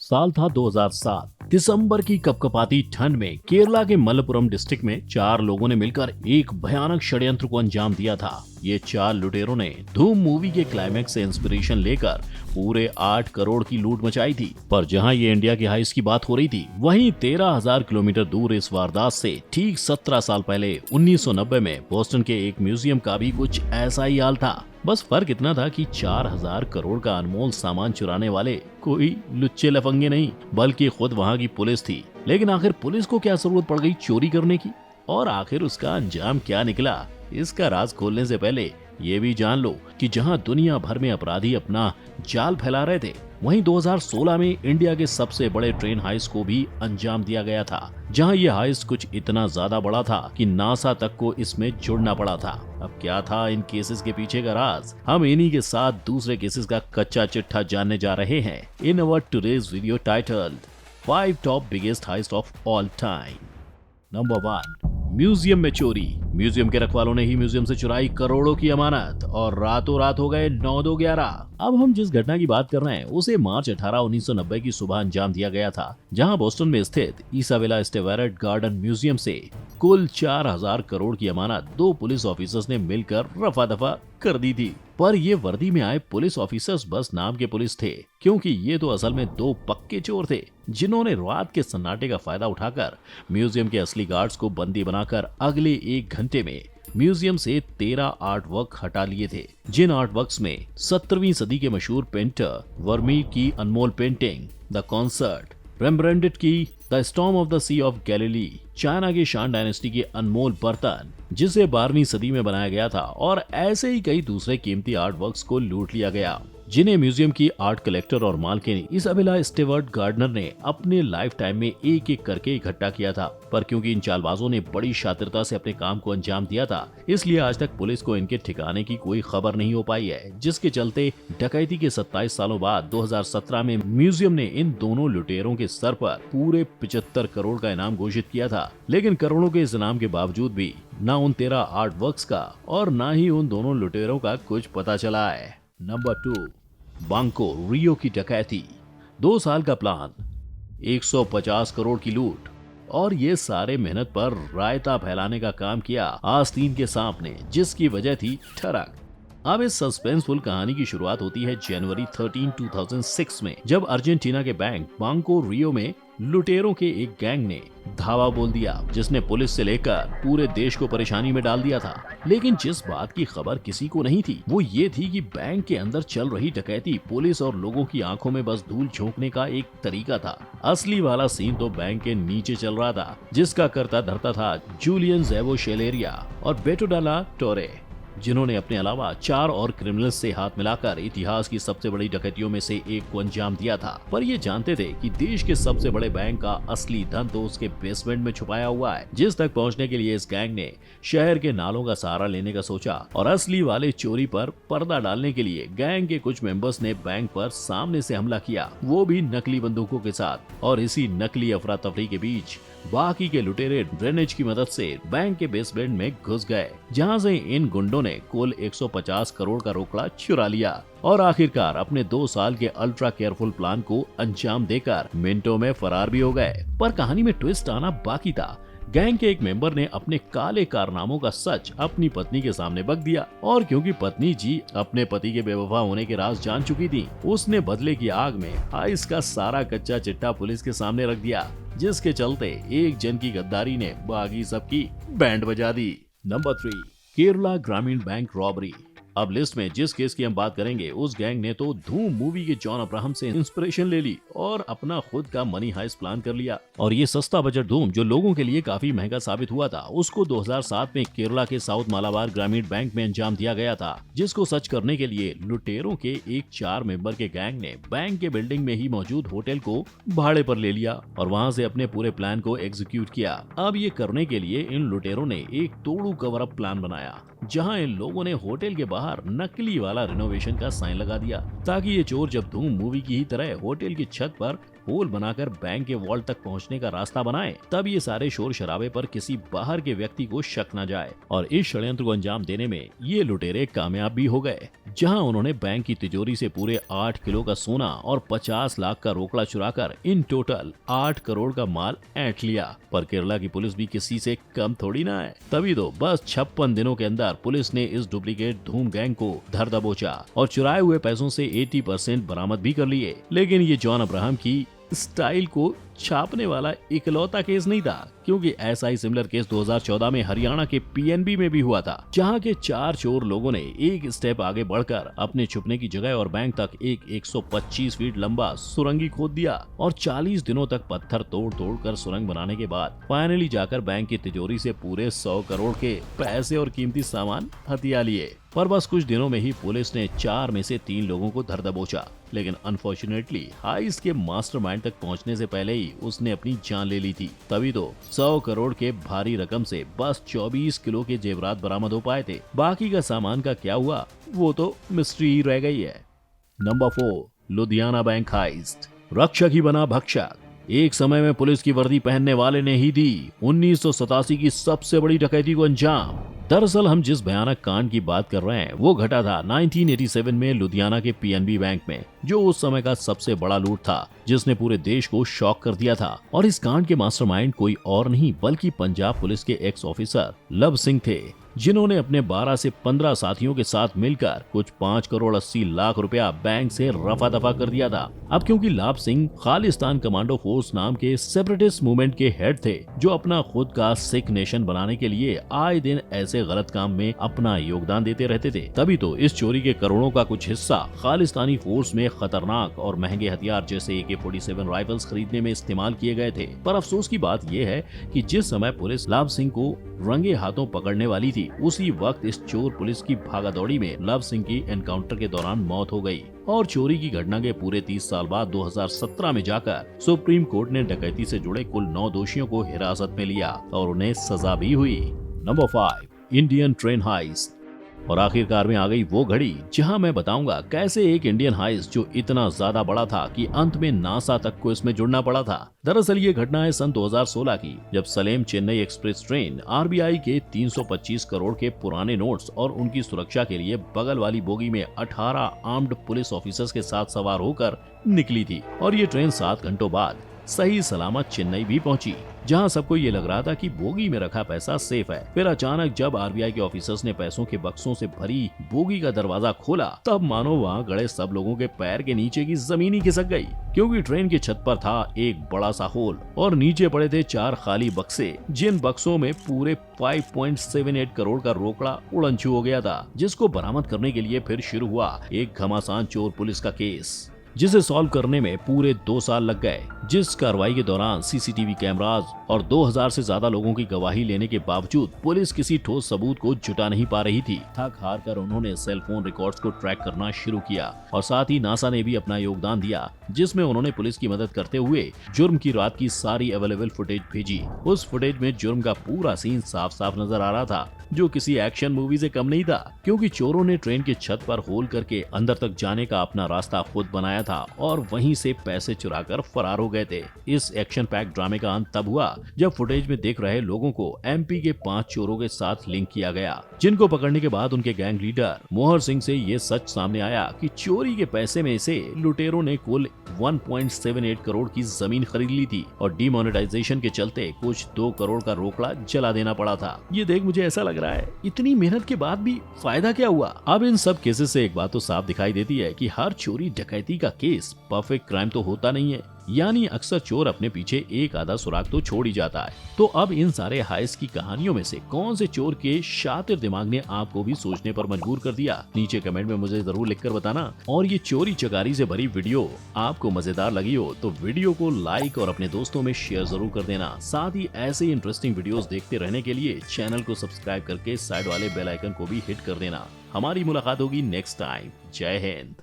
साल था 2007। दिसंबर की कपकपाती ठंड में केरला के मलप्पुरम डिस्ट्रिक्ट में 4 लोगों ने मिलकर एक भयानक षड्यंत्र को अंजाम दिया था। ये 4 लुटेरों ने धूम मूवी के क्लाइमैक्स से इंस्पिरेशन लेकर पूरे 8 करोड़ की लूट मचाई थी। पर जहां ये इंडिया की हाइस्ट की बात हो रही थी, वहीं 13,000 किलोमीटर दूर इस वारदात से ठीक 17 साल पहले 1990 में बोस्टन के एक म्यूजियम का भी कुछ ऐसा ही हाल था। बस फर्क इतना था कि 4,000 करोड़ का अनमोल सामान चुराने वाले कोई लुच्चे लफंगे नहीं, बल्कि खुद वहां की पुलिस थी। लेकिन आखिर पुलिस को क्या जरूरत पड़ गई चोरी करने की, और आखिर उसका अंजाम क्या निकला? इसका राज खोलने से पहले ये भी जान लो कि जहां दुनिया भर में अपराधी अपना जाल फैला रहे थे, वहीं 2016 में इंडिया के सबसे बड़े ट्रेन हाइस्ट को भी अंजाम दिया गया था। जहां ये हाइस्ट कुछ इतना ज्यादा बड़ा था कि नासा तक को इसमें जुड़ना पड़ा था। अब क्या था इन केसेस के पीछे का राज? हम इन्हीं के साथ दूसरे केसेस का कच्चा चिट्ठा जानने जा रहे हैं in our today's video titled 5 top biggest heist of all time. Number 1, museum में चोरी। म्यूजियम के रखवालों ने ही म्यूजियम से चुराई करोड़ों की अमानत और रातों रात हो गए 9-2-11। अब हम जिस घटना की बात कर रहे हैं उसे मार्च 18, 1990 की सुबह अंजाम दिया गया था, जहां बोस्टन में स्थित इसाबेला स्टेवेरेट गार्डन म्यूजियम से कुल 4,000 करोड़ की अमानत 2 पुलिस ऑफिसर्स ने मिलकर रफा दफा कर दी थी। पर ये वर्दी में आए पुलिस ऑफिसर्स बस नाम के पुलिस थे, क्योंकि ये तो असल में 2 पक्के चोर थे, जिन्होंने रात के सन्नाटे का फायदा उठाकर म्यूजियम के असली गार्ड्स को बंदी बनाकर अगले 1 घंटे में म्यूजियम से 13 आर्ट वर्क हटा लिए थे। जिन आर्ट वर्क्स में 17वीं सदी के मशहूर पेंटर वर्मीर की अनमोल पेंटिंग द कॉन्सर्ट, रेम्ब्रांडिट की the storm of the sea of Galilee, China की शान डायनेस्टी के अनमोल बर्तन जिसे 12वीं सदी में बनाया गया था, और ऐसे ही कई दूसरे कीमती आर्ट वर्क्स को लूट लिया गया, जिन्हें म्यूजियम की आर्ट कलेक्टर और मालकिन इसाबेला स्टेवर्ट गार्डनर ने अपने लाइफ टाइम में एक एक करके इकट्ठा किया था। पर क्योंकि इन चालबाजों ने बड़ी शातिरता से अपने काम को अंजाम दिया था, इसलिए आज तक पुलिस को इनके ठिकाने की कोई खबर नहीं हो पाई है, जिसके चलते डकैती के 27 सालों बाद 2017 में म्यूजियम ने इन दोनों लुटेरों के सर पर पूरे 75 करोड़ का इनाम घोषित किया था। लेकिन करोड़ों के इस इनाम के बावजूद भी न उन 13 आर्ट वर्क्स का और न ही उन दोनों लुटेरों का कुछ पता चला है। नंबर 2, बांको रियो की डकैती। 2 साल का प्लान, 150 करोड़ की लूट, और ये सारे मेहनत पर रायता फैलाने का काम किया आस्तीन के सांप ने, जिसकी वजह थी ठरक। अब इस सस्पेंसफुल कहानी की शुरुआत होती है जनवरी 13, 2006 में, जब अर्जेंटीना के बैंक बांको रियो में लुटेरों के एक गैंग ने धावा बोल दिया, जिसने पुलिस से लेकर पूरे देश को परेशानी में डाल दिया था। लेकिन जिस बात की खबर किसी को नहीं थी, वो ये थी कि बैंक के अंदर चल रही डकैती पुलिस और लोगों की आंखों में बस धूल झोंकने का एक तरीका था। असली वाला सीन तो बैंक के नीचे चल रहा था, जिसका करता धरता था जूलियन जेवो शेलेरिया और बेटोडाला टोरे, जिन्होंने अपने अलावा 4 और क्रिमिनल्स से हाथ मिलाकर इतिहास की सबसे बड़ी डकैतियों में से एक को अंजाम दिया था। पर ये जानते थे कि देश के सबसे बड़े बैंक का असली धन तो उसके बेसमेंट में छुपाया हुआ है, जिस तक पहुंचने के लिए इस गैंग ने शहर के नालों का सहारा लेने का सोचा, और असली वाले चोरी पर पर्दा डालने के लिए गैंग के कुछ मेंबर्स ने बैंक पर सामने से हमला किया, वो भी नकली बंदूकों के साथ। और इसी नकली अफरा तफरी के बीच बाकी के लुटेरे ड्रेनेज की मदद से बैंक के बेसमेंट में घुस गए, जहां से इन गुंडों ने कुल 150 करोड़ का रोकड़ा चुरा लिया और आखिरकार अपने 2 साल के अल्ट्रा केयरफुल प्लान को अंजाम देकर मिनटों में फरार भी हो गए। पर कहानी में ट्विस्ट आना बाकी था। गैंग के एक मेंबर ने अपने काले कारनामों का सच अपनी पत्नी के सामने बक दिया, और क्योंकि पत्नी जी अपने पति के बेवफा होने के राज जान चुकी थी, उसने बदले की आग में हाइस का सारा कच्चा चिट्ठा पुलिस के सामने रख दिया, जिसके चलते एक जन की गद्दारी ने बाकी सबकी बैंड बजा दी। नंबर 3, केरला ग्रामीण बैंक रॉबरी। अब लिस्ट में जिस केस की हम बात करेंगे, उस गैंग ने तो धूम मूवी के जॉन अब्राहम से इंस्पिरेशन ले ली और अपना खुद का मनी हाइस्ट प्लान कर लिया। और ये सस्ता बजट धूम, जो लोगों के लिए काफी महंगा साबित हुआ था, उसको 2007 में केरला के साउथ मालाबार ग्रामीण बैंक में अंजाम दिया गया था, जिसको सच करने के लिए लुटेरों के एक 4 मेंबर के गैंग ने बैंक के बिल्डिंग में ही मौजूद होटल को भाड़े पर ले लिया और वहाँ से अपने पूरे प्लान को एग्जीक्यूट किया। अब ये करने के लिए इन लुटेरों ने एक तोड़ू कवर अप प्लान बनाया, जहां इन लोगों ने होटल के बाहर नकली वाला रिनोवेशन का साइन लगा दिया, ताकि ये चोर जब धूम मूवी की ही तरह होटल की छत पर होल बनाकर बैंक के वॉल्ट तक पहुंचने का रास्ता बनाए, तब ये सारे शोर शराबे पर किसी बाहर के व्यक्ति को शक न जाए। और इस षड्यंत्र को अंजाम देने में ये लुटेरे कामयाब भी हो गए, जहां उन्होंने बैंक की तिजोरी से पूरे 8 किलो का सोना और 50 लाख का रोकड़ा चुराकर इन टोटल 8 करोड़ का माल ऐंठ लिया। पर केरला की पुलिस भी किसी से कम थोड़ी ना है, तभी तो बस 56 दिनों के अंदर पुलिस ने इस डुप्लीकेट धूम गैंग को धर दबोचा और चुराए हुए पैसों से 80% बरामद भी कर लिए। लेकिन ये जॉन अब्राहम की स्टाइल को छापने वाला इकलौता केस नहीं था, क्योंकि ऐसा ही सिमिलर केस 2014 में हरियाणा के पीएनबी में भी हुआ था, जहां के 4 चोर लोगों ने एक स्टेप आगे बढ़कर अपने छुपने की जगह और बैंक तक एक 125 फीट लंबा सुरंगी खोद दिया और 40 दिनों तक पत्थर तोड़ तोड़ कर सुरंग बनाने के बाद फाइनली जाकर बैंक की तिजोरी से पूरे 100 करोड़ के पैसे और कीमती सामान हथिया लिए। पर बस कुछ दिनों में ही पुलिस ने 4 में से 3 लोगों को धर दबोचा, लेकिन अनफॉर्चुनेटली हाइस के मास्टरमाइंड तक पहुंचने से पहले ही उसने अपनी जान ले ली थी। तभी तो 100 करोड़ के भारी रकम से बस 24 किलो के जेवरात बरामद हो पाए थे। बाकी का सामान का क्या हुआ वो तो मिस्ट्री ही रह गई है। Number 4, Ludhiana bank heist. रक्षक ही बना भक्षक। एक समय में पुलिस की वर्दी पहनने वाले ने ही दी 1987 की सबसे बड़ी डकैती को अंजाम। दरअसल हम जिस भयानक कांड की बात कर रहे हैं वो घटा था 1987 में लुधियाना के पीएनबी बैंक में, जो उस समय का सबसे बड़ा लूट था, जिसने पूरे देश को शॉक कर दिया था। और इस कांड के मास्टरमाइंड कोई और नहीं बल्कि पंजाब पुलिस के एक्स ऑफिसर लब सिंह थे, जिन्होंने अपने 12 से 15 साथियों के साथ मिलकर कुछ 5 करोड़ 80 लाख रुपया बैंक से रफा दफा कर दिया था। अब क्योंकि लाभ सिंह खालिस्तान कमांडो फोर्स नाम के सेपरेटिस्ट मूवमेंट के हेड थे, जो अपना खुद का सिख नेशन बनाने के लिए आए दिन ऐसे गलत काम में अपना योगदान देते रहते थे, तभी तो इस चोरी के करोड़ों का कुछ हिस्सा खालिस्तानी फोर्स में खतरनाक और महंगे हथियार जैसे AK-47 राइफल्स खरीदने में इस्तेमाल किए गए थे। पर अफसोस की बात यह है कि जिस समय पुलिस लाभ सिंह को रंगे हाथों पकड़ने वाली थी, उसी वक्त इस चोर पुलिस की भागादौड़ी में लव सिंह की एनकाउंटर के दौरान मौत हो गई। और चोरी की घटना के पूरे 30 साल बाद 2017 में जाकर सुप्रीम कोर्ट ने डकैती से जुड़े कुल 9 दोषियों को हिरासत में लिया और उन्हें सजा भी हुई। Number 5, Indian train heist. और आखिरकार में आ गई वो घड़ी जहां मैं बताऊंगा कैसे एक इंडियन हाइस्ट जो इतना ज्यादा बड़ा था कि अंत में नासा तक को इसमें जुड़ना पड़ा था। दरअसल ये घटना है सन 2016 की, जब Salem Chennai express train RBI के 325 करोड़ के पुराने नोट्स और उनकी सुरक्षा के लिए बगल वाली बोगी में 18 आर्म्ड पुलिस ऑफिसर्स के साथ सवार होकर निकली थी। और ये ट्रेन 7 घंटों बाद सही सलामत चेन्नई भी पहुंची, जहां सबको ये लग रहा था कि बोगी में रखा पैसा सेफ है। फिर अचानक जब आरबीआई के ऑफिसर्स ने पैसों के बक्सों से भरी बोगी का दरवाजा खोला, तब मानो वहां गड़े सब लोगों के पैर के नीचे की जमीन ही खिसक गई, क्योंकि ट्रेन की छत पर था एक बड़ा सा होल और नीचे पड़े थे 4 खाली बक्से, जिन बक्सों में पूरे 5.78 करोड़ का रोकड़ा उड़नछू हो गया था, जिसको बरामद करने के लिए फिर शुरू हुआ एक घमासान चोर पुलिस का केस, जिसे सॉल्व करने में पूरे 2 साल लग गए। जिस कार्रवाई के दौरान सीसीटीवी कैमरास और 2000 से ज्यादा लोगों की गवाही लेने के बावजूद पुलिस किसी ठोस सबूत को जुटा नहीं पा रही थी। थक हार कर उन्होंने सेल फोन रिकॉर्ड्स को ट्रैक करना शुरू किया और साथ ही नासा ने भी अपना योगदान दिया, जिसमें उन्होंने पुलिस की मदद करते हुए जुर्म की रात की सारी अवेलेबल फुटेज भेजी। उस फुटेज में जुर्म का पूरा सीन साफ साफ नजर आ रहा था, जो किसी एक्शन मूवी से कम नहीं था, क्योंकि चोरों ने ट्रेन की छत पर होल करके अंदर तक जाने का अपना रास्ता खुद बनाया था और वहीं से पैसे चुराकर फरार हो गए थे। इस एक्शन पैक ड्रामे का अंत तब हुआ जब फुटेज में देख रहे लोगों को एमपी के 5 चोरों के साथ लिंक किया गया, जिनको पकड़ने के बाद उनके गैंग लीडर मोहर सिंह से ये सच सामने आया कि चोरी के पैसे में से लुटेरों ने कुल 1.78 करोड़ की जमीन खरीद ली थी और डीमोनेटाइजेशन के चलते कुछ 2 करोड़ का रोकड़ा जला देना पड़ा था। ये देख मुझे ऐसा लग रहा है इतनी मेहनत के बाद भी फायदा क्या हुआ। अब इन सब केसेस से एक बात तो साफ दिखाई देती है कि हर चोरी डकैती का केस परफेक्ट क्राइम तो होता नहीं है, यानी अक्सर चोर अपने पीछे एक आधा सुराग तो छोड़ ही जाता है। तो अब इन सारे हाइस्ट की कहानियों में से कौन से चोर के शातिर दिमाग ने आपको भी सोचने पर मजबूर कर दिया, नीचे कमेंट में मुझे जरूर लिखकर बताना। और ये चोरी चकारी से भरी वीडियो आपको मजेदार लगी हो तो वीडियो को लाइक और अपने दोस्तों में शेयर जरूर कर देना। साथ ही ऐसे इंटरेस्टिंग वीडियोस देखते रहने के लिए चैनल को सब्सक्राइब करके साइड वाले बेल आइकन को भी हिट कर देना। हमारी मुलाकात होगी नेक्स्ट टाइम। जय हिंद।